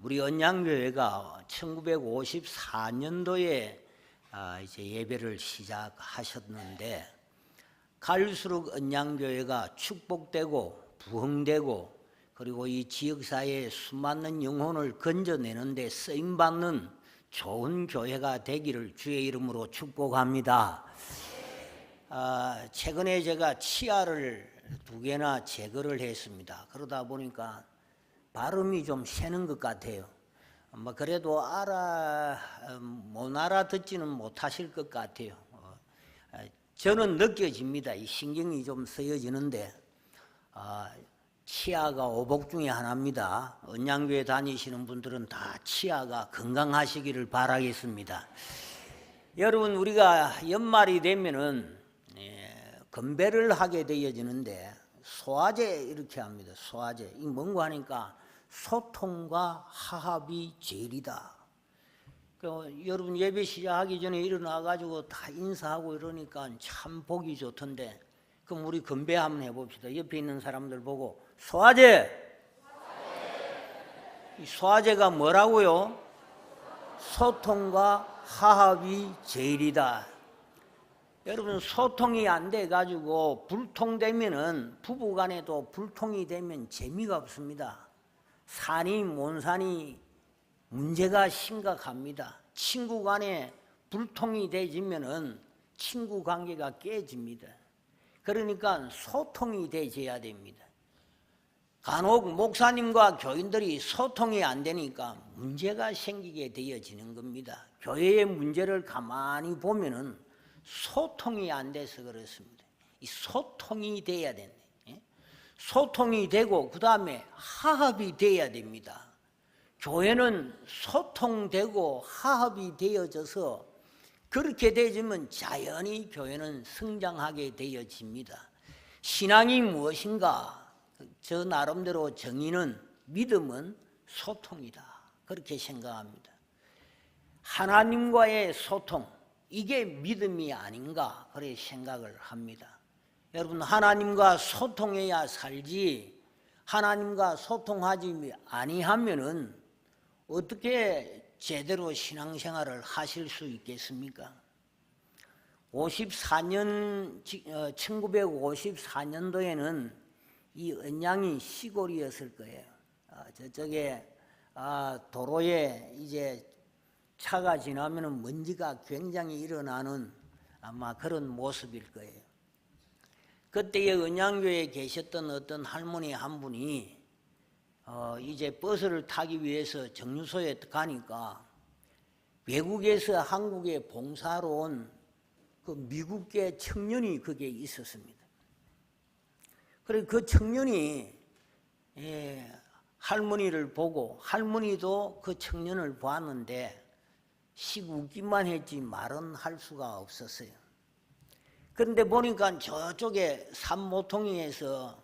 우리 언양교회가 1954년도에 이제 예배를 시작하셨는데 갈수록 언양교회가 축복되고 부흥되고 그리고 이 지역사회에 수많은 영혼을 건져내는 데 쓰임받는 좋은 교회가 되기를 주의 이름으로 축복합니다. 최근에 제가 치아를 2개나 제거를 했습니다. 그러다 보니까 발음이 좀 새는 것 같아요. 그래도 못 알아듣지는 못하실 것 같아요. 저는 느껴집니다. 이 신경이 좀 쓰여지는데 치아가 오복 중에 하나입니다. 언양교회 다니시는 분들은 다 치아가 건강하시기를 바라겠습니다. 여러분, 우리가 연말이 되면은 건배를 하게 되어지는데 소화제 이렇게 합니다. 소화제. 이 뭔가 하니까 소통과 화합이 제일이다. 여러분 예배 시작하기 전에 일어나가지고 다 인사하고 이러니까 참 보기 좋던데, 그럼 우리 건배 한번 해봅시다. 옆에 있는 사람들 보고 소화제. 이 소화제가 뭐라고요? 소통과 화합이 제일이다. 여러분, 소통이 안 돼가지고 불통되면은 부부간에도 불통이 되면 재미가 없습니다. 산이 몬산이 문제가 심각합니다. 친구간에 불통이 되지면은 친구 관계가 깨집니다. 그러니까 소통이 되어야 됩니다. 간혹 목사님과 교인들이 소통이 안 되니까 문제가 생기게 되어지는 겁니다. 교회의 문제를 가만히 보면은 소통이 안 돼서 그렇습니다. 이 소통이 돼야 된다. 소통이 되고 그 다음에 화합이 돼야 됩니다. 교회는 소통되고 화합이 되어져서 그렇게 되어지면 자연히 교회는 성장하게 되어집니다. 신앙이 무엇인가? 저 나름대로 정의는 믿음은 소통이다. 그렇게 생각합니다. 하나님과의 소통, 이게 믿음이 아닌가 그렇게 생각을 합니다. 여러분, 하나님과 소통해야 살지 하나님과 소통하지 아니하면은 어떻게 제대로 신앙생활을 하실 수 있겠습니까? 1954년도에는 이 언양이 시골이었을 거예요. 저쪽에 도로에 이제 차가 지나면 먼지가 굉장히 일어나는 아마 그런 모습일 거예요. 그때에 언양교회에 계셨던 어떤 할머니 한 분이 이제 버스를 타기 위해서 정류소에 가니까 외국에서 한국에 봉사로 온 그 미국계 청년이 거기에 있었습니다. 그래서 그 청년이 할머니를 보고 할머니도 그 청년을 보았는데 씩 웃기만 했지 말은 할 수가 없었어요. 그런데 보니까 저쪽에 삼모통이에서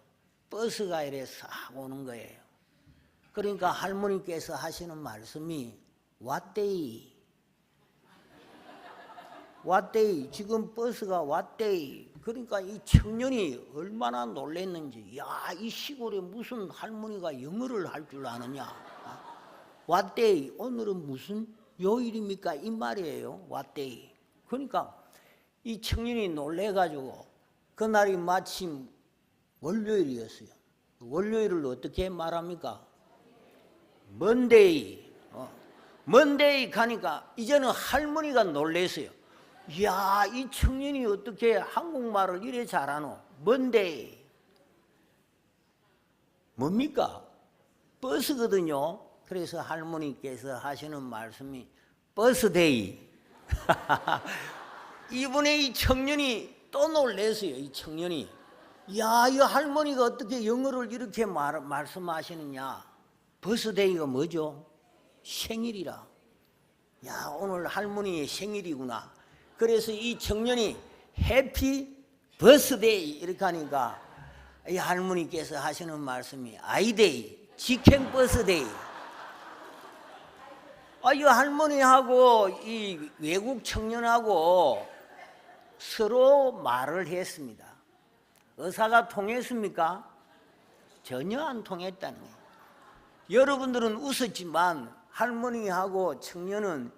버스가 이래 싹 오는 거예요. 그러니까 할머니께서 하시는 말씀이 왔데이, 왔데이, 지금 버스가 왔데이. 그러니까 이 청년이 얼마나 놀랐는지, 야, 이 시골에 무슨 할머니가 영어를 할 줄 아느냐. 왔데이, 오늘은 무슨 요일입니까? 이 말이에요. 왔데이. 그러니까 이 청년이 놀래가지고 그날이 마침 월요일이었어요. 월요일을 어떻게 말합니까? 먼데이. 먼데이 가니까 이제는 할머니가 놀랬어요. 이야, 이 청년이 어떻게 한국말을 이래 잘하노? 먼데이. 뭡니까? 버스거든요. 그래서 할머니께서 하시는 말씀이 버스데이. 이번에 이 청년이 또 놀랬어요. 이 청년이, 야, 이 할머니가 어떻게 영어를 이렇게 말씀하시느냐. 버스데이가 뭐죠? 생일이라. 야, 오늘 할머니의 생일이구나. 그래서 이 청년이 해피 버스데이 이렇게 하니까 이 할머니께서 하시는 말씀이 아이데이, 직행 버스데이. 이 할머니하고 이 외국 청년하고 서로 말을 했습니다. 의사가 통했습니까? 전혀 안 통했다는 거예요. 여러분들은 웃었지만 할머니하고 청년은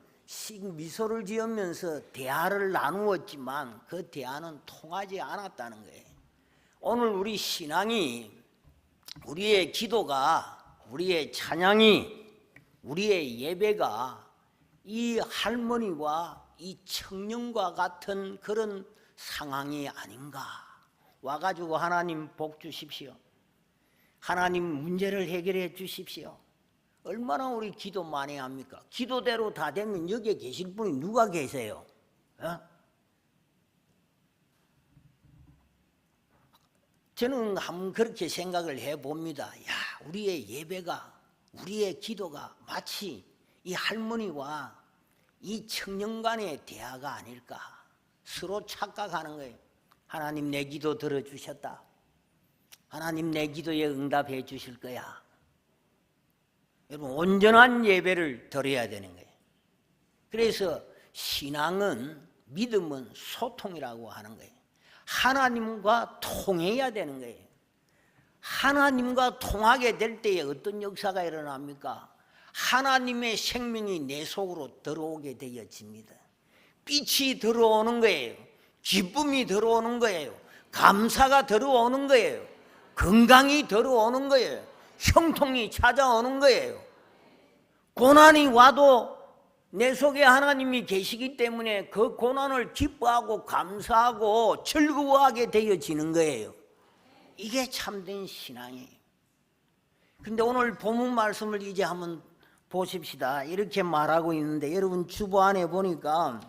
미소를 지으면서 대화를 나누었지만 그 대화는 통하지 않았다는 거예요. 오늘 우리 신앙이, 우리의 기도가, 우리의 찬양이, 우리의 예배가 이 할머니와 이 청년과 같은 그런 상황이 아닌가. 와가지고 하나님 복 주십시오. 하나님 문제를 해결해 주십시오. 얼마나 우리 기도 많이 합니까? 기도대로 다 되면 여기에 계실 분이 누가 계세요? 저는 한번 그렇게 생각을 해봅니다. 야, 우리의 예배가, 우리의 기도가 마치 이 할머니와 이 청년 간의 대화가 아닐까. 서로 착각하는 거예요. 하나님 내 기도 들어주셨다. 하나님 내 기도에 응답해 주실 거야. 여러분, 온전한 예배를 드려야 되는 거예요. 그래서 신앙은, 믿음은 소통이라고 하는 거예요. 하나님과 통해야 되는 거예요. 하나님과 통하게 될 때에 어떤 역사가 일어납니까? 하나님의 생명이 내 속으로 들어오게 되어집니다. 빛이 들어오는 거예요. 기쁨이 들어오는 거예요. 감사가 들어오는 거예요. 건강이 들어오는 거예요. 형통이 찾아오는 거예요. 고난이 와도 내 속에 하나님이 계시기 때문에 그 고난을 기뻐하고 감사하고 즐거워하게 되어지는 거예요. 이게 참된 신앙이에요. 근데 오늘 본문 말씀을 이제 한번 보십시다. 이렇게 말하고 있는데 여러분 주보 안에 보니까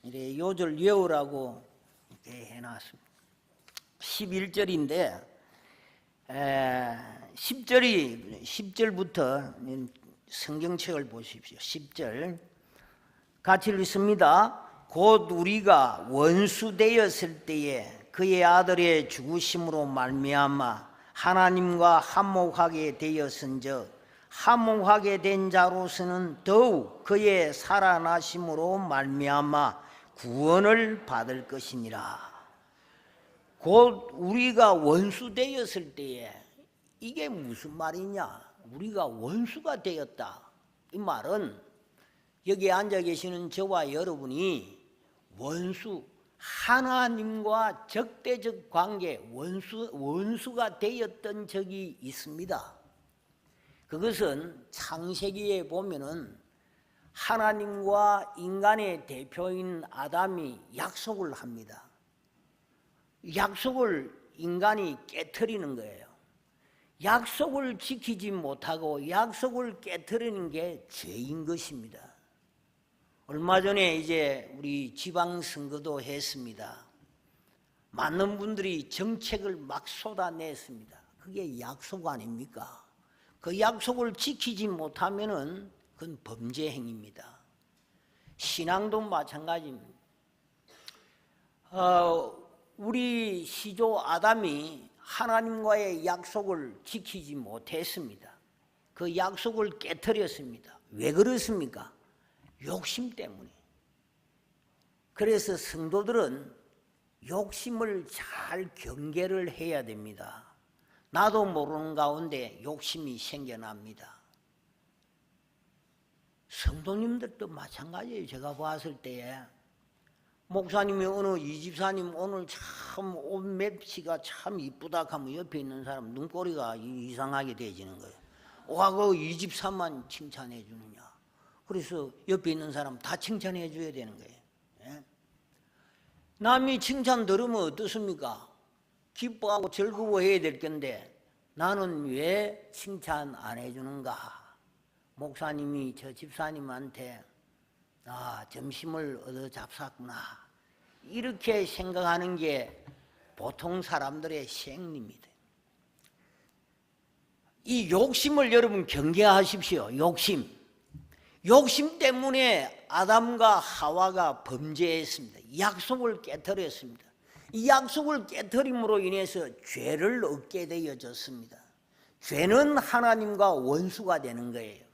이렇게 요절 외우라고 이렇게 해놨습니다. 11절인데 10절부터 성경책을 보십시오. 10절 같이 읽습니다. 곧 우리가 원수 되었을 때에 그의 아들의 죽으심으로 말미암아 하나님과 화목하게 되었은즉 화목하게 된 자로서는 더욱 그의 살아나심으로 말미암아 구원을 받을 것이니라. 곧 우리가 원수 되었을 때에, 이게 무슨 말이냐? 우리가 원수가 되었다. 이 말은 여기에 앉아 계시는 저와 여러분이 원수, 하나님과 적대적 관계, 원수가 되었던 적이 있습니다. 그것은 창세기에 보면은 하나님과 인간의 대표인 아담이 약속을 합니다. 약속을 인간이 깨트리는 거예요. 약속을 지키지 못하고 약속을 깨트리는 게 죄인 것입니다. 얼마 전에 이제 우리 지방선거도 했습니다. 많은 분들이 정책을 막 쏟아냈습니다. 그게 약속 아닙니까? 그 약속을 지키지 못하면은 그건 범죄 행위입니다. 신앙도 마찬가지입니다. 우리 시조 아담이 하나님과의 약속을 지키지 못했습니다. 그 약속을 깨트렸습니다. 왜 그렇습니까? 욕심 때문에. 그래서 성도들은 욕심을 잘 경계를 해야 됩니다. 나도 모르는 가운데 욕심이 생겨납니다. 성도님들도 마찬가지예요. 제가 봤을 때에 목사님이 어느 이 집사님 오늘 참 옷 맵시가 참 이쁘다 하면 옆에 있는 사람 눈꼬리가 이상하게 되어지는 거예요. 와, 그 이 집사만 칭찬해 주느냐. 그래서 옆에 있는 사람 다 칭찬해 줘야 되는 거예요. 예? 남이 칭찬 들으면 어떻습니까? 기뻐하고 즐거워해야 될 건데 나는 왜 칭찬 안 해주는가? 목사님이 저 집사님한테 점심을 얻어 잡쌌구나, 이렇게 생각하는 게 보통 사람들의 생리입니다. 이 욕심을 여러분 경계하십시오. 욕심 때문에 아담과 하와가 범죄했습니다. 약속을 깨뜨렸습니다. 이 약속을 깨뜨림으로 인해서 죄를 얻게 되어졌습니다. 죄는 하나님과 원수가 되는 거예요.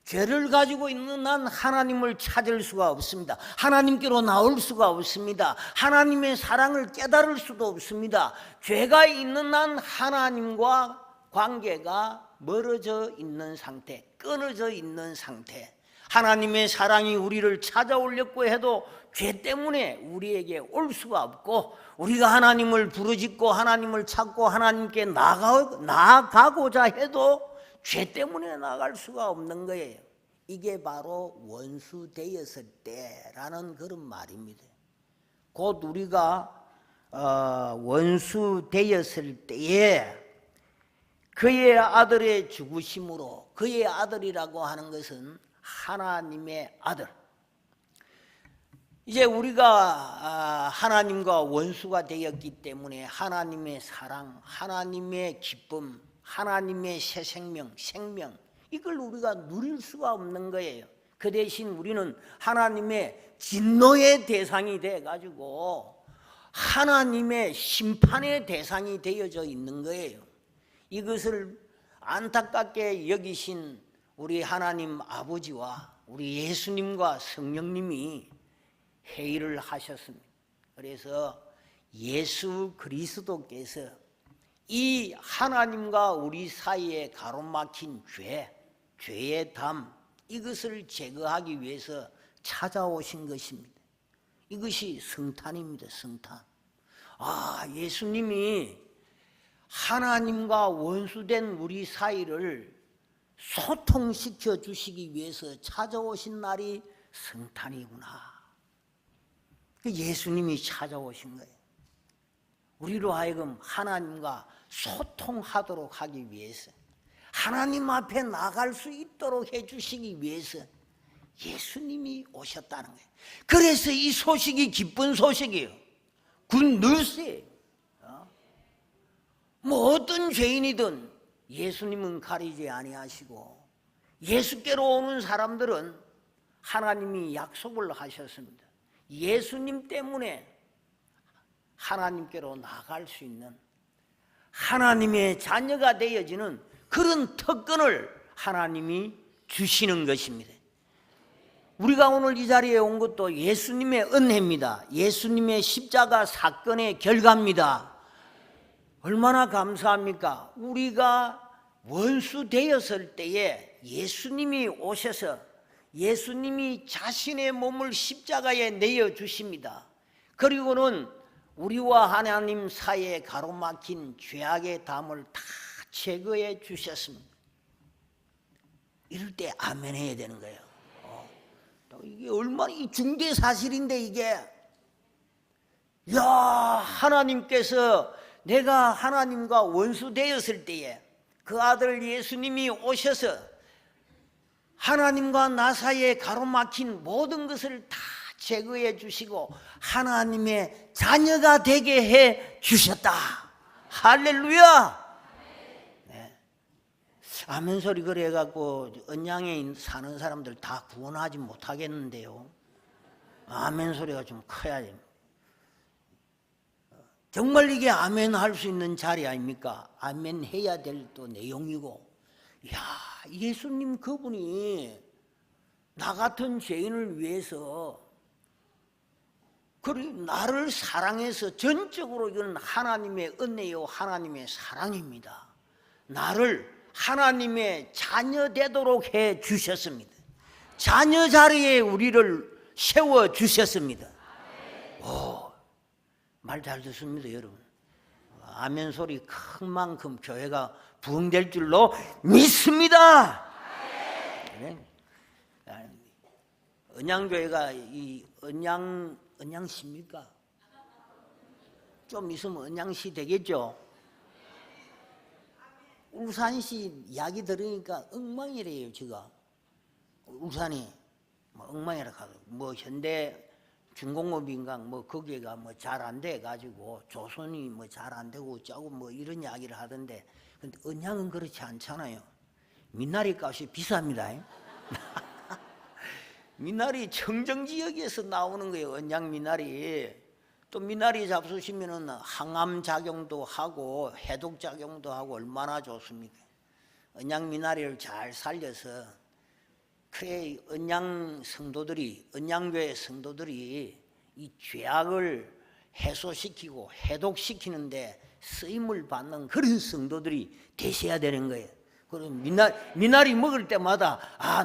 죄를 가지고 있는 한 하나님을 찾을 수가 없습니다. 하나님께로 나올 수가 없습니다. 하나님의 사랑을 깨달을 수도 없습니다. 죄가 있는 한 하나님과 관계가 멀어져 있는 상태, 끊어져 있는 상태. 하나님의 사랑이 우리를 찾아오려고 해도 죄 때문에 우리에게 올 수가 없고, 우리가 하나님을 부르짖고 하나님을 찾고 하나님께 나아가고자 해도 죄 때문에 나아갈 수가 없는 거예요. 이게 바로 원수 되었을 때라는 그런 말입니다. 곧 우리가 원수 되었을 때에 그의 아들의 죽으심으로, 그의 아들이라고 하는 것은 하나님의 아들. 이제 우리가 하나님과 원수가 되었기 때문에 하나님의 사랑, 하나님의 기쁨, 하나님의 새 생명, 이걸 우리가 누릴 수가 없는 거예요. 그 대신 우리는 하나님의 진노의 대상이 돼가지고 하나님의 심판의 대상이 되어져 있는 거예요. 이것을 안타깝게 여기신 우리 하나님 아버지와 우리 예수님과 성령님이 회의를 하셨습니다. 그래서 예수 그리스도께서 이 하나님과 우리 사이에 가로막힌 죄의 담, 이것을 제거하기 위해서 찾아오신 것입니다. 이것이 성탄입니다. 성탄. 예수님이 하나님과 원수된 우리 사이를 소통시켜 주시기 위해서 찾아오신 날이 성탄이구나. 예수님이 찾아오신 거예요. 우리로 하여금 하나님과 소통하도록 하기 위해서, 하나님 앞에 나갈 수 있도록 해주시기 위해서 예수님이 오셨다는 거예요. 그래서 이 소식이 기쁜 소식이에요. 굿뉴스예요. 뭐 어떤 죄인이든 예수님은 가리지 아니하시고, 예수께로 오는 사람들은 하나님이 약속을 하셨습니다. 예수님 때문에 하나님께로 나갈 수 있는, 하나님의 자녀가 되어지는 그런 특권을 하나님이 주시는 것입니다. 우리가 오늘 이 자리에 온 것도 예수님의 은혜입니다. 예수님의 십자가 사건의 결과입니다. 얼마나 감사합니까? 우리가 원수 되었을 때에 예수님이 오셔서 예수님이 자신의 몸을 십자가에 내어주십니다. 그리고는 우리와 하나님 사이에 가로막힌 죄악의 담을 다 제거해 주셨습니다. 이럴 때 아멘 해야 되는 거예요. 이게 얼마나 이 중대 사실인데, 이게 하나님께서 내가 하나님과 원수 되었을 때에 그 아들 예수님이 오셔서 하나님과 나 사이에 가로막힌 모든 것을 다 제거해 주시고 하나님의 자녀가 되게 해 주셨다. 할렐루야. 네. 아멘 소리 그래 갖고 언양에 사는 사람들 다 구원하지 못하겠는데요. 아멘 소리가 좀 커야 됩니다. 정말 이게 아멘 할 수 있는 자리 아닙니까? 아멘 해야 될 또 내용이고, 예수님 그분이 나 같은 죄인을 위해서 그리고 나를 사랑해서, 전적으로 이건 하나님의 은혜요 하나님의 사랑입니다. 나를 하나님의 자녀 되도록 해 주셨습니다. 자녀 자리에 우리를 세워 주셨습니다. 말 잘 듣습니다, 여러분. 아멘 소리 큰 만큼 교회가 부흥될 줄로 믿습니다. 네. 언양교회가 이 언양시입니까? 좀 있으면 언양시 되겠죠? 울산시 이야기 들으니까 엉망이래요, 제가. 울산이 엉망이라 하고, 현대 중공업인가 거기가 잘 안 돼 가지고 조선이 잘 안 되고 어쩌고 이런 이야기를 하던데, 근데 언양은 그렇지 않잖아요. 미나리 값이 비쌉니다. 미나리 청정지역에서 나오는 거예요. 언양 미나리. 또 미나리 잡수시면은 항암 작용도 하고 해독 작용도 하고 얼마나 좋습니까? 언양 미나리를 잘 살려서, 그래 언양 성도들이, 언양교회 성도들이 이 죄악을 해소시키고 해독시키는데 쓰임을 받는 그런 성도들이 되셔야 되는 거예요. 그럼 미나리 먹을 때마다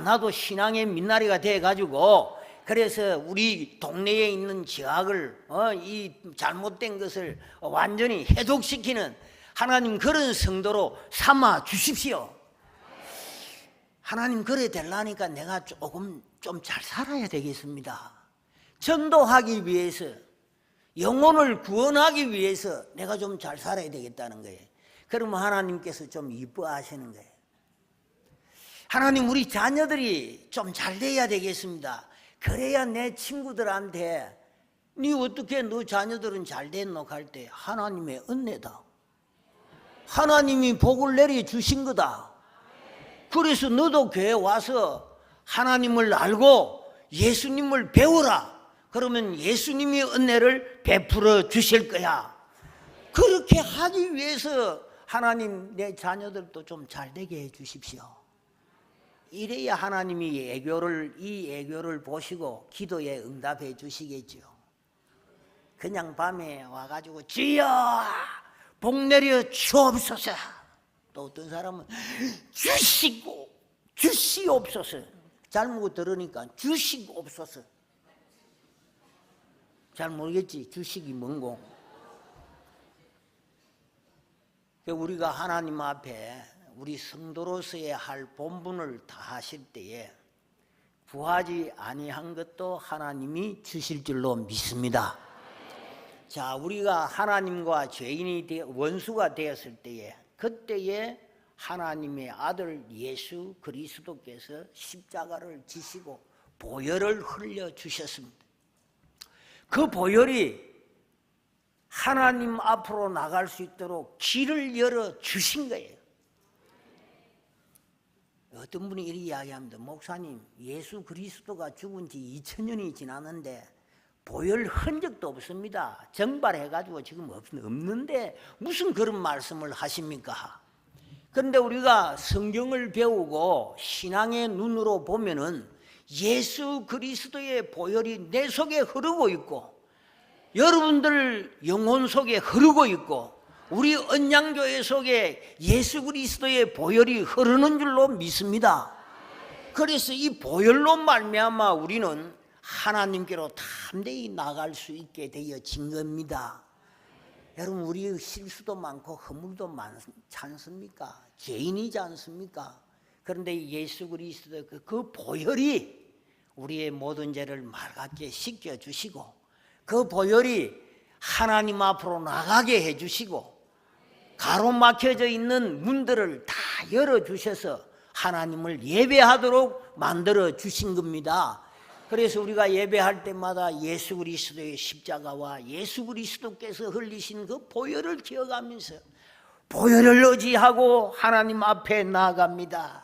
나도 신앙의 미나리가 돼가지고 그래서 우리 동네에 있는 지학을 이 잘못된 것을 완전히 해독시키는 하나님 그런 성도로 삼아 주십시오. 하나님 그래 되려니까 내가 조금 좀 잘 살아야 되겠습니다. 전도하기 위해서 영혼을 구원하기 위해서 내가 좀 잘 살아야 되겠다는 거예요. 그러면 하나님께서 좀 이뻐하시는 거예요. 하나님 우리 자녀들이 좀 잘 돼야 되겠습니다. 그래야 내 친구들한테 니 어떻게 너 자녀들은 잘 됐노 할 때 하나님의 은혜다. 하나님이 복을 내려주신 거다. 그래서 너도 교회 와서 하나님을 알고 예수님을 배우라. 그러면 예수님이 은혜를 베풀어 주실 거야. 그렇게 하기 위해서 하나님 내 자녀들도 좀 잘 되게 해 주십시오. 이래야 하나님이 이 애교를 보시고 기도에 응답해 주시겠죠. 그냥 밤에 와가지고 주여 복 내려 주옵소서. 또 어떤 사람은 주시옵소서. 잘못 들으니까 주시옵소서. 잘 모르겠지 주식이 뭔고. 우리가 하나님 앞에 우리 성도로서의 할 본분을 다하실 때에 구하지 아니한 것도 하나님이 주실 줄로 믿습니다. 자, 우리가 하나님과 죄인이 원수가 되었을 때에 그때에 하나님의 아들 예수 그리스도께서 십자가를 지시고 보혈을 흘려 주셨습니다. 그 보혈이 하나님 앞으로 나갈 수 있도록 길을 열어 주신 거예요. 어떤 분이 이렇게 이야기합니다. 목사님, 예수 그리스도가 죽은 지 2000년이 지났는데 보혈 흔적도 없습니다. 정발해가지고 지금 없는데 무슨 그런 말씀을 하십니까? 그런데 우리가 성경을 배우고 신앙의 눈으로 보면은 예수 그리스도의 보혈이 내 속에 흐르고 있고 여러분들 영혼 속에 흐르고 있고 우리 언양교회 속에 예수 그리스도의 보혈이 흐르는 줄로 믿습니다. 그래서 이 보혈로 말미암아 우리는 하나님께로 담대히 나갈 수 있게 되어진 겁니다. 여러분 우리 실수도 많고 허물도 많지 않습니까? 죄인이지 않습니까? 그런데 예수 그리스도의 그 보혈이 우리의 모든 죄를 맑게 씻겨주시고 그 보혈이 하나님 앞으로 나가게 해주시고 가로막혀져 있는 문들을 다 열어주셔서 하나님을 예배하도록 만들어 주신 겁니다. 그래서 우리가 예배할 때마다 예수 그리스도의 십자가와 예수 그리스도께서 흘리신 그 보혈을 기억하면서 보혈을 의지하고 하나님 앞에 나아갑니다.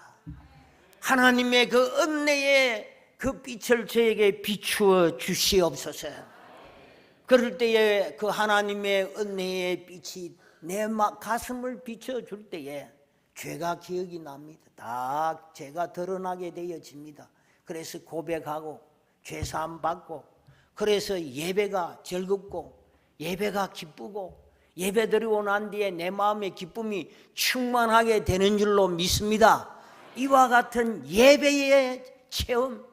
하나님의 그 은혜의 그 빛을 저에게 비추어 주시옵소서. 그럴 때에 그 하나님의 은혜의 빛이 내 가슴을 비춰줄 때에 죄가 기억이 납니다. 다 죄가 드러나게 되어집니다. 그래서 고백하고 죄사함 받고 그래서 예배가 즐겁고 예배가 기쁘고 예배 드리고 난 뒤에 내 마음의 기쁨이 충만하게 되는 줄로 믿습니다. 이와 같은 예배의 체험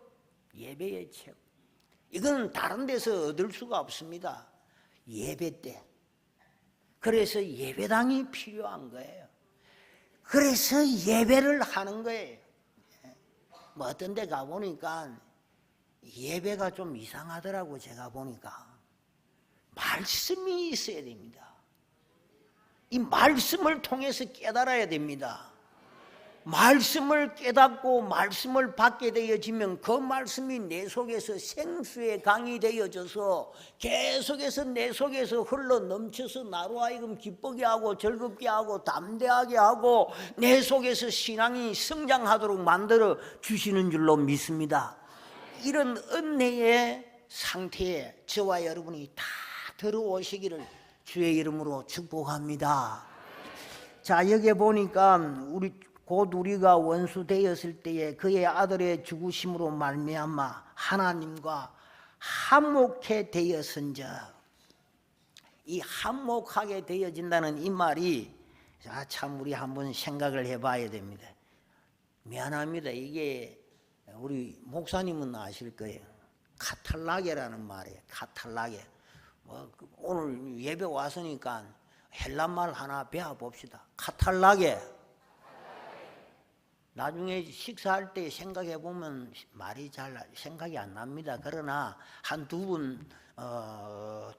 이건 다른 데서 얻을 수가 없습니다. 예배 때. 그래서 예배당이 필요한 거예요. 그래서 예배를 하는 거예요. 뭐 어떤 데 가보니까 예배가 좀 이상하더라고. 제가 보니까 말씀이 있어야 됩니다. 이 말씀을 통해서 깨달아야 됩니다. 말씀을 깨닫고 말씀을 받게 되어지면 그 말씀이 내 속에서 생수의 강이 되어져서 계속해서 내 속에서 흘러 넘쳐서 나로 하여금 기쁘게 하고 즐겁게 하고 담대하게 하고 내 속에서 신앙이 성장하도록 만들어 주시는 줄로 믿습니다. 이런 은혜의 상태에 저와 여러분이 다 들어오시기를 주의 이름으로 축복합니다. 자, 여기 보니까 곧 우리가 원수 되었을 때에 그의 아들의 죽으심으로 말미암아 하나님과 화목해 되었은즉, 이 화목하게 되어진다는 이 말이 참 우리 한번 생각을 해봐야 됩니다. 미안합니다. 이게 우리 목사님은 아실 거예요. 카탈라게라는 말이에요. 카탈라게. 오늘 예배 왔으니까 헬란말 하나 배워봅시다. 카탈라게. 나중에 식사할 때 생각해 보면 말이 잘 생각이 안 납니다. 그러나 한두 분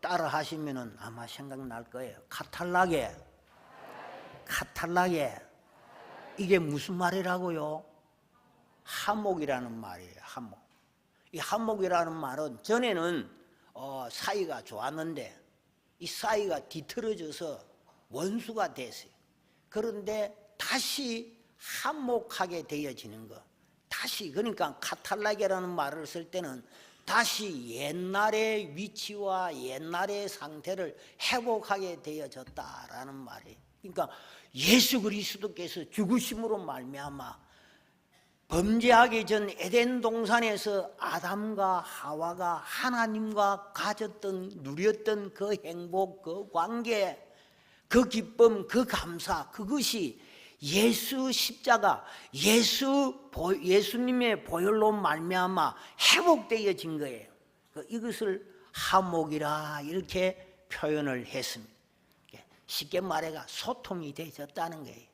따라 하시면은 아마 생각날 거예요. 카탈라게. 카탈라게. 이게 무슨 말이라고요? 한목이라는 말이에요. 한목. 이 한목이라는 말은 전에는 사이가 좋았는데 이 사이가 뒤틀어져서 원수가 됐어요. 그런데 다시 한목하게 되어지는 거. 다시, 그러니까 카탈라게라는 말을 쓸 때는 다시 옛날의 위치와 옛날의 상태를 회복하게 되어졌다라는 말이에요. 그러니까 예수 그리스도께서 죽으심으로 말미암아 범죄하기 전 에덴 동산에서 아담과 하와가 하나님과 가졌던, 누렸던 그 행복, 그 관계, 그 기쁨, 그 감사, 그것이 예수 십자가, 예수님의 보혈로 말미암아 회복되어진 거예요. 이것을 화목이라 이렇게 표현을 했습니다. 쉽게 말해가 소통이 되어졌다는 거예요.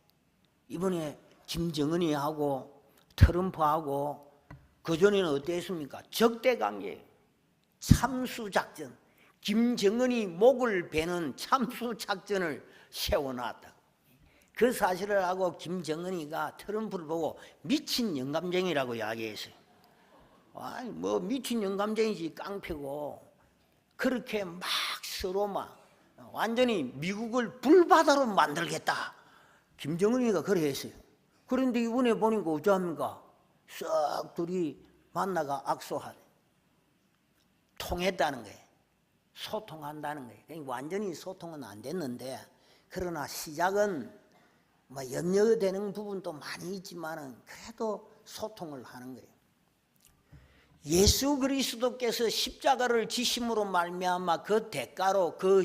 이번에 김정은이하고 트럼프하고 그전에는 어땠습니까? 적대관계예요. 참수작전. 김정은이 목을 베는 참수작전을 세워놨다. 그 사실을 하고 김정은이가 트럼프를 보고 미친 영감쟁이라고 이야기했어요. 아니 뭐 미친 영감쟁이지 깡패고 그렇게 막 서로 막 완전히 미국을 불바다로 만들겠다. 김정은이가 그래 했어요. 그런데 이번에 보니까 어쩌합니까? 썩 둘이 만나가 악수하네. 통했다는 거예요. 소통한다는 거예요. 완전히 소통은 안 됐는데 그러나 시작은 뭐 염려되는 부분도 많이 있지만은 그래도 소통을 하는 거예요. 예수 그리스도께서 십자가를 지심으로 말미암아 그 대가로 그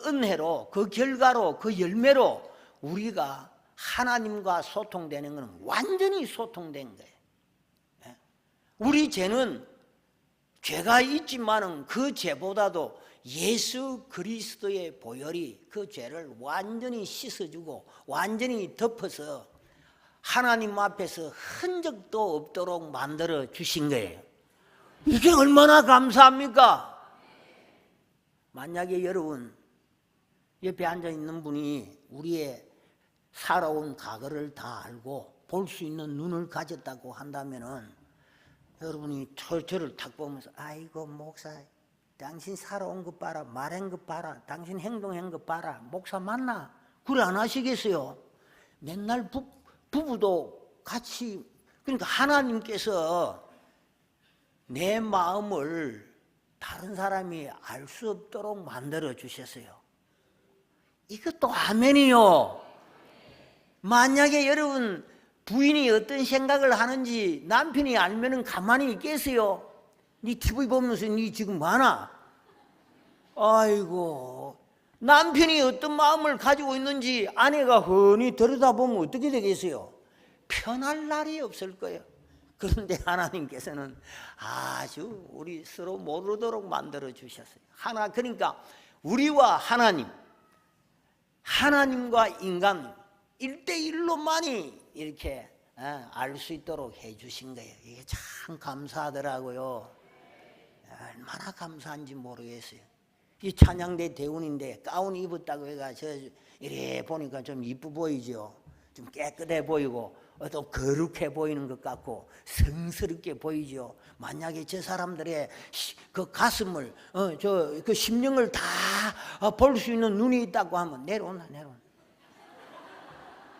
은혜로 그 결과로 그 열매로 우리가 하나님과 소통되는 것은 완전히 소통된 거예요. 우리 죄는 죄가 있지만은 그 죄보다도 예수 그리스도의 보혈이 그 죄를 완전히 씻어주고 완전히 덮어서 하나님 앞에서 흔적도 없도록 만들어 주신 거예요. 이게 얼마나 감사합니까? 만약에 여러분 옆에 앉아 있는 분이 우리의 살아온 과거를 다 알고 볼 수 있는 눈을 가졌다고 한다면은 여러분이 저를 탁 보면서 아이고 목사 당신 살아온 것 봐라, 말한 것 봐라, 당신 행동한 것 봐라, 목사 맞나? 그래 안 하시겠어요? 맨날 부부도 같이, 그러니까 하나님께서 내 마음을 다른 사람이 알 수 없도록 만들어 주셨어요. 이것도 아멘이요. 만약에 여러분 부인이 어떤 생각을 하는지 남편이 알면은 가만히 있겠어요? 니 TV 보면서 니 지금 뭐하나? 아이고, 남편이 어떤 마음을 가지고 있는지 아내가 흔히 들여다보면 어떻게 되겠어요? 편할 날이 없을 거예요. 그런데 하나님께서는 아주 우리 서로 모르도록 만들어 주셨어요. 그러니까 우리와 하나님, 하나님과 인간 1대1로만이 이렇게 알 수 있도록 해 주신 거예요. 이게 참 감사하더라고요. 얼마나 감사한지 모르겠어요. 이 찬양대 대운인데 가운 입었다고 해가 이래 보니까 좀 이쁘 보이죠. 좀 깨끗해 보이고 또 거룩해 보이는 것 같고 성스럽게 보이죠. 만약에 저 사람들의 그 가슴을 그 심령을 다 볼 수 있는 눈이 있다고 하면 내려온다.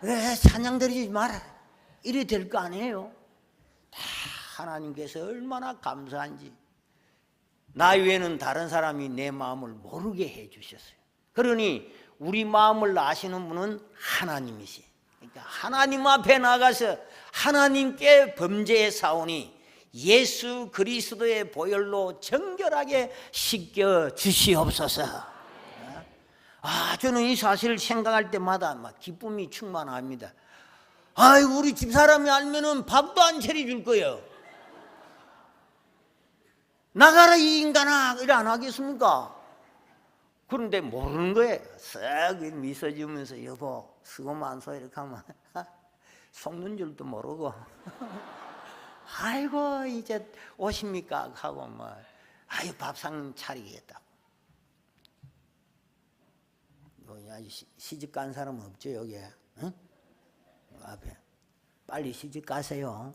왜 찬양 드리지 마라 이래 될 거 아니에요. 다 하나님께서 얼마나 감사한지. 나 외에는 다른 사람이 내 마음을 모르게 해 주셨어요. 그러니 우리 마음을 아시는 분은 하나님이시. 그러니까 하나님 앞에 나가서 하나님께 범죄에 사오니 예수 그리스도의 보혈로 정결하게 씻겨 주시옵소서. 저는 이 사실을 생각할 때마다 막 기쁨이 충만합니다. 아이, 우리 집사람이 알면은 밥도 안 차려줄 거예요. 나가라 이 인간아, 이래 안 하겠습니까? 그런데 모르는 거예요. 쓱 미소 지으면서 여보 수고 많소 이렇게 하면 속는 줄도 모르고 아이고 이제 오십니까 하고 뭐 아유 밥상 차리겠다고. 시집 간 사람은 없죠 여기에? 응? 앞에 빨리 시집 가세요.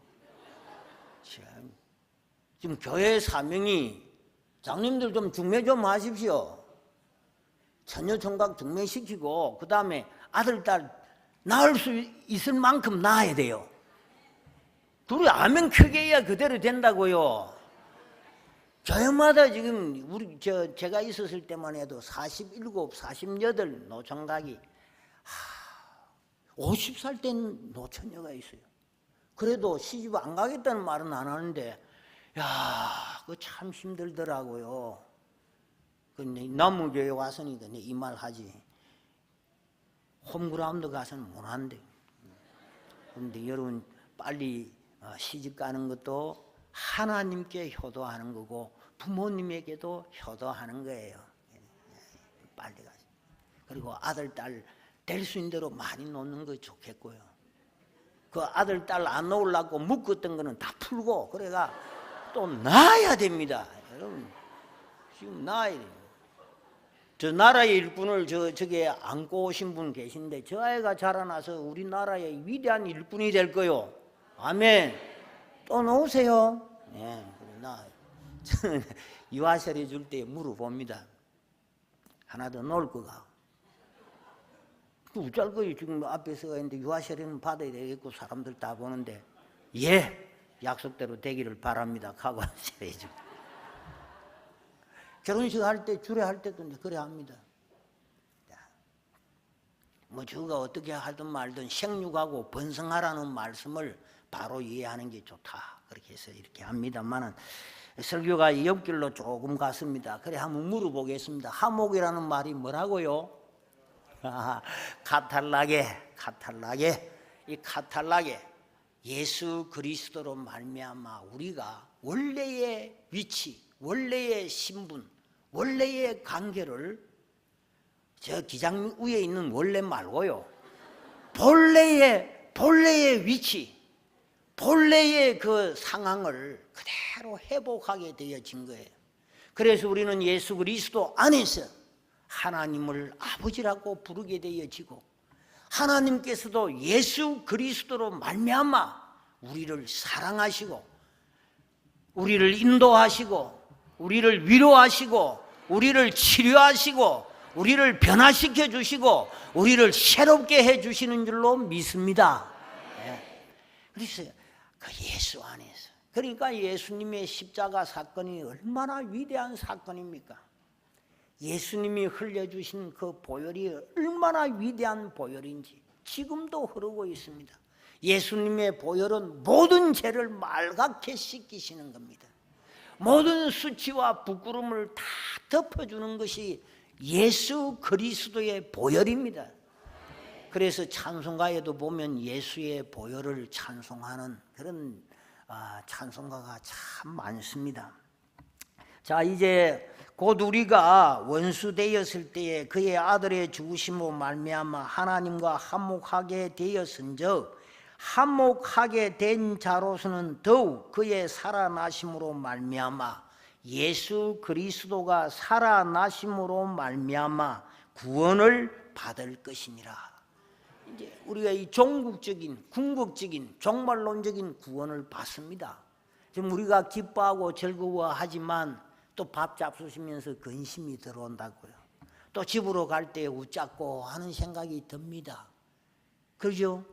지금 교회 사명이 장님들 좀 중매 좀 하십시오. 처녀 총각 중매시키고 그 다음에 아들 딸 낳을 수 있을 만큼 낳아야 돼요. 둘이 아멘 크게 해야 그대로 된다고요. 교회마다 지금 제가 있었을 때만 해도 47, 48 노총각이 50살 된 노처녀가 있어요. 그래도 시집 안 가겠다는 말은 안 하는데 야, 그거 참 힘들더라고요. 근데 남무교회 왔으니까 이 말 하지. 홈그라운드 가서는 못 한대. 그런데 여러분 빨리 시집 가는 것도 하나님께 효도하는 거고 부모님에게도 효도하는 거예요. 빨리 가서. 그리고 아들 딸 될 수 있는 대로 많이 놓는 거 좋겠고요. 그 아들 딸 안 놓으려고 묶었던 거는 다 풀고 그래가 또 낳아야 됩니다. 여러분 지금 낳아야 됩니다. 저 나라의 일꾼을 저게 안고 오신 분 계신데 저 아이가 자라나서 우리나라의 위대한 일꾼이 될 거요. 아멘. 또 놓으세요. 예, 저는 유아세례 줄 때 물어봅니다. 하나 더 놓을 거가. 어쩔 거예요. 지금 앞에서 있는데 유아세례는 받아야 되겠고 사람들 다 보는데 예, 약속대로 되기를 바랍니다. 하고 세례죠. 결혼식 할 때 주례 할 때도 그래 합니다. 뭐 주가 어떻게 하든 말든 생육하고 번성하라는 말씀을 바로 이해하는 게 좋다. 그렇게 해서 이렇게 합니다만은 설교가 옆길로 조금 갔습니다. 그래 한번 물어보겠습니다. 하목이라는 말이 뭐라고요? 카탈라게. 이 카탈라게 예수 그리스도로 말미암아 우리가 원래의 위치, 원래의 신분, 원래의 관계를 저 기장 위에 있는 원래 말고요. 본래의 위치, 본래의 그 상황을 그대로 회복하게 되어진 거예요. 그래서 우리는 예수 그리스도 안에서 하나님을 아버지라고 부르게 되어지고 하나님께서도 예수 그리스도로 말미암아 우리를 사랑하시고 우리를 인도하시고 우리를 위로하시고 우리를 치료하시고 우리를 변화시켜 주시고 우리를 새롭게 해 주시는 줄로 믿습니다. 그래서 그 예수 안에서 그러니까 예수님의 십자가 사건이 얼마나 위대한 사건입니까? 예수님이 흘려주신 그 보혈이 얼마나 위대한 보혈인지 지금도 흐르고 있습니다. 예수님의 보혈은 모든 죄를 말갛게 씻기시는 겁니다. 모든 수치와 부끄러움을 다 덮어주는 것이 예수 그리스도의 보혈입니다. 그래서 찬송가에도 보면 예수의 보혈을 찬송하는 그런 찬송가가 참 많습니다. 자, 이제 곧 우리가 원수 되었을 때에 그의 아들의 죽으심으로 말미암아 하나님과 화목하게 되었은즉 화목하게 된 자로서는 더욱 그의 살아나심으로 말미암아 예수 그리스도가 살아나심으로 말미암아 구원을 받을 것이니라. 이제 우리가 이 종국적인 궁극적인 종말론적인 구원을 받습니다. 지금 우리가 기뻐하고 즐거워하지만 또 밥 잡수시면서 근심이 들어온다고요. 또 집으로 갈 때 웃잡고 하는 생각이 듭니다. 그렇죠?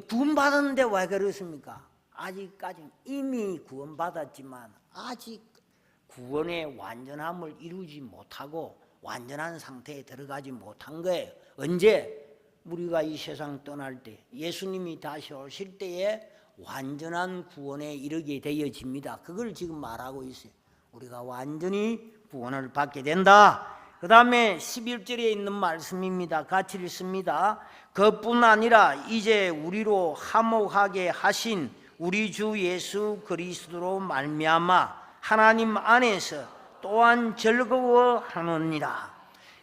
구원받았는데 왜 그렇습니까? 아직까지 이미 구원받았지만 아직 구원의 완전함을 이루지 못하고 완전한 상태에 들어가지 못한 거예요. 언제? 우리가 이 세상 떠날 때 예수님이 다시 오실 때에 완전한 구원에 이르게 되어집니다. 그걸 지금 말하고 있어요. 우리가 완전히 구원을 받게 된다. 그 다음에 11절에 있는 말씀입니다. 같이 읽습니다. 그뿐 아니라 이제 우리로 화목하게 하신 우리 주 예수 그리스도로 말미암아 하나님 안에서 또한 즐거워하느니라.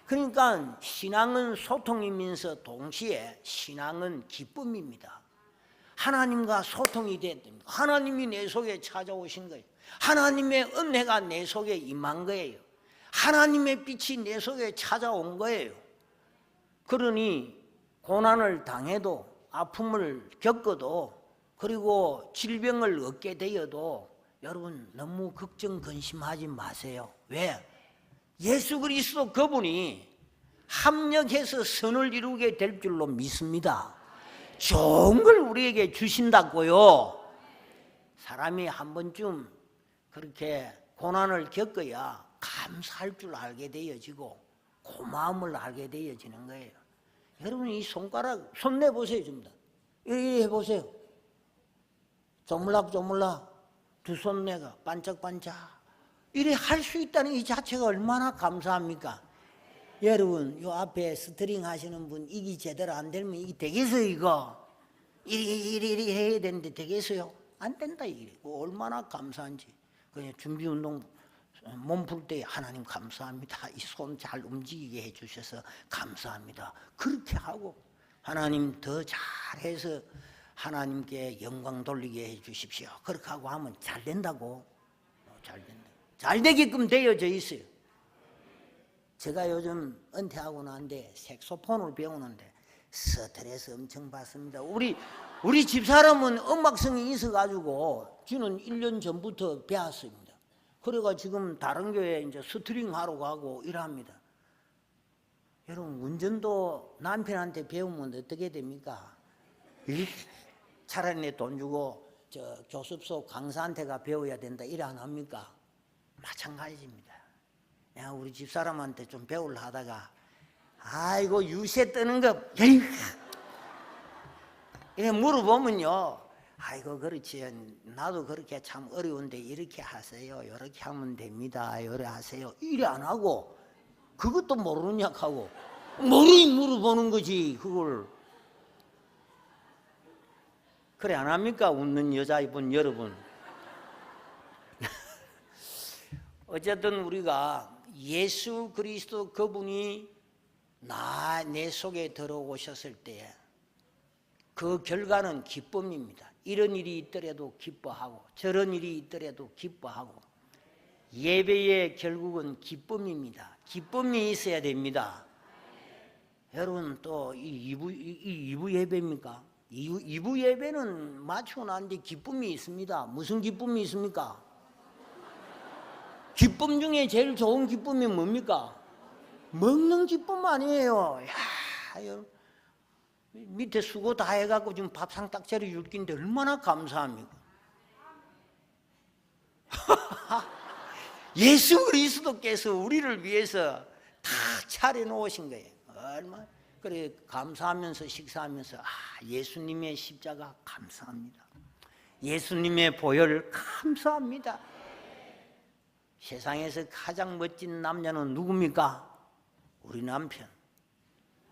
그러니까 신앙은 소통이면서 동시에 신앙은 기쁨입니다. 하나님과 소통이 됐답니다. 하나님이 내 속에 찾아오신 거예요. 하나님의 은혜가 내 속에 임한 거예요. 하나님의 빛이 내 속에 찾아온 거예요. 그러니 고난을 당해도 아픔을 겪어도 그리고 질병을 얻게 되어도 여러분 너무 걱정 근심하지 마세요. 왜? 예수 그리스도 그분이 합력해서 선을 이루게 될 줄로 믿습니다. 좋은 걸 우리에게 주신다고요. 사람이 한 번쯤 그렇게 고난을 겪어야 감사할 줄 알게 되어지고 고마움을 알게 되어지는 거예요. 여러분 이 손가락 손 내보세요. 좀 더 이렇게 해보세요. 조물락조물락 두 손 내가 반짝반짝 이래 할 수 있다는 이 자체가 얼마나 감사합니까? 여러분 요 앞에 스트링 하시는 분 이게 제대로 안 되면 이게 되겠어요? 이거 이리 해야 되는데 되겠어요? 안 된다 이게. 얼마나 감사한지. 그냥 준비 운동 몸 풀 때 하나님 감사합니다. 이 손 잘 움직이게 해주셔서 감사합니다. 그렇게 하고 하나님 더 잘해서 하나님께 영광 돌리게 해주십시오. 그렇게 하고 하면 잘 된다고. 잘 된다. 잘 되게끔 되어져 있어요. 제가 요즘 은퇴하고 나는데 색소폰을 배우는데 스트레스 엄청 받습니다. 우리 집사람은 음악성이 있어가지고 저는 1년 전부터 배웠습니다. 그래가 지금 다른 교회에 이제 스트링 하러 가고 이랍니다. 여러분 운전도 남편한테 배우면 어떻게 됩니까? 차라리 내 돈 주고 저 교습소 강사한테 가 배워야 된다 이래 안 합니까? 마찬가지입니다. 내가 우리 집사람한테 좀 배우려 하다가 아이고 유세 뜨는 거 이래 물어보면요, 아이고 그렇지 나도 그렇게 참 어려운데 이렇게 하세요, 이렇게 하면 됩니다, 이래 하세요 이래 안 하고 그것도 모르느냐 하고 물어보는 거지. 그걸 그래 안 합니까? 웃는 여자분 여러분. 어쨌든 우리가 예수 그리스도 그분이 내 속에 들어오셨을 때 그 결과는 기쁨입니다. 이런 일이 있더라도 기뻐하고 저런 일이 있더라도 기뻐하고 예배의 결국은 기쁨입니다. 기쁨이 있어야 됩니다. 여러분 또 이 2부 예배입니까? 2부 예배는 마치고 난 뒤에 기쁨이 있습니다. 무슨 기쁨이 있습니까? 기쁨 중에 제일 좋은 기쁨이 뭡니까? 먹는 기쁨 아니에요. 야, 여러분 밑에 수고 다 해갖고 지금 밥상 딱 차려 줄긴데 얼마나 감사합니까? 예수 그리스도께서 우리를 위해서 다 차려놓으신 거예요. 얼마나 그래 감사하면서 식사하면서 예수님의 십자가 감사합니다. 예수님의 보혈 감사합니다. 세상에서 가장 멋진 남자는 누굽니까? 우리 남편.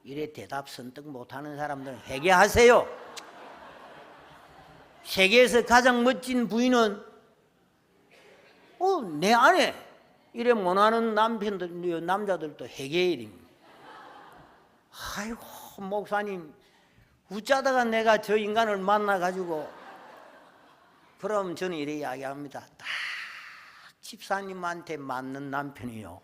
이래 대답 선뜻 못하는 사람들은 회개하세요. 세계에서 가장 멋진 부인은 내 아내. 이래 못하는 남편들, 남자들도 회개일입니다. 아이고 목사님 웃자다가 내가 저 인간을 만나가지고 그럼 저는 이래 이야기합니다. 딱 집사님한테 맞는 남편이요.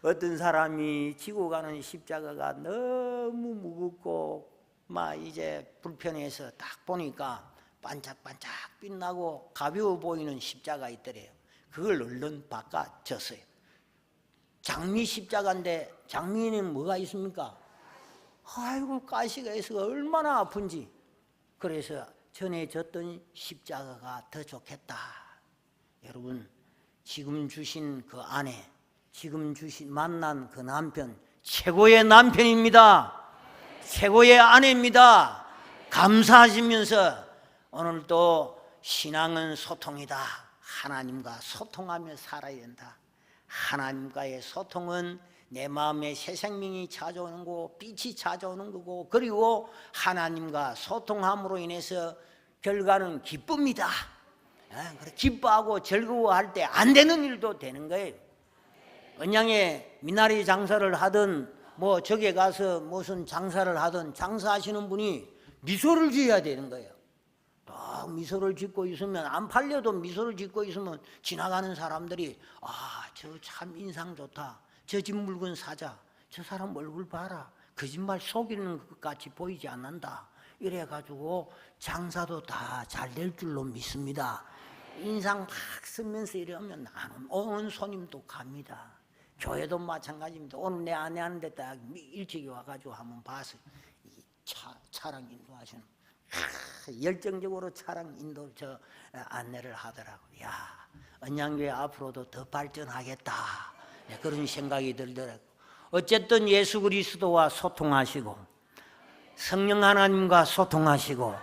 어떤 사람이 지고 가는 십자가가 너무 무겁고 막 이제 불편해서 딱 보니까 반짝반짝 빛나고 가벼워 보이는 십자가 있더래요. 그걸 얼른 바꿔줬어요. 장미 십자가인데 장미에는 뭐가 있습니까? 아이고 가시가 있어서 얼마나 아픈지. 그래서 전해졌던 십자가가 더 좋겠다. 여러분 지금 주신 그 아내, 지금 만난 그 남편 최고의 남편입니다. 최고의 아내입니다. 감사하시면서 오늘도 신앙은 소통이다. 하나님과 소통하며 살아야 된다. 하나님과의 소통은 내 마음에 새 생명이 찾아오는 거고 빛이 찾아오는 거고, 그리고 하나님과 소통함으로 인해서 결과는 기쁩니다. 기뻐하고 즐거워할 때 안 되는 일도 되는 거예요. 언양에 미나리 장사를 하든 뭐 저기 가서 무슨 장사를 하든 장사하시는 분이 미소를 지어야 되는 거예요. 딱 미소를 짓고 있으면, 안 팔려도 미소를 짓고 있으면 지나가는 사람들이 저 참 인상 좋다, 저 집 물건 사자, 저 사람 얼굴 봐라, 거짓말 속이는 것 같이 보이지 않는다, 이래가지고 장사도 다 잘 될 줄로 믿습니다. 인상 막 쓰면서 이러면 나는 오는 손님도 갑니다. 교회도 마찬가지입니다. 오늘 내 아내하는데 딱 일찍 와가지고 한번 봐서 이 차량 인도하시는 열정적으로 차량 인도 안내를 하더라고. 야, 언양교회 앞으로도 더 발전하겠다, 그런 생각이 들더라고. 어쨌든 예수 그리스도와 소통하시고 성령 하나님과 소통하시고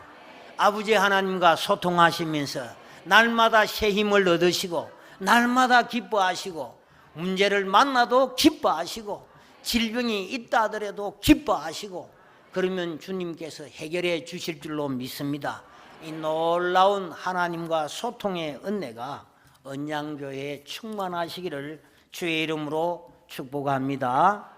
아버지 하나님과 소통하시면서 날마다 새 힘을 얻으시고 날마다 기뻐하시고 문제를 만나도 기뻐하시고 질병이 있다 하더라도 기뻐하시고, 그러면 주님께서 해결해 주실 줄로 믿습니다. 이 놀라운 하나님과 소통의 은혜가 언양교회에 충만하시기를 주의 이름으로 축복합니다.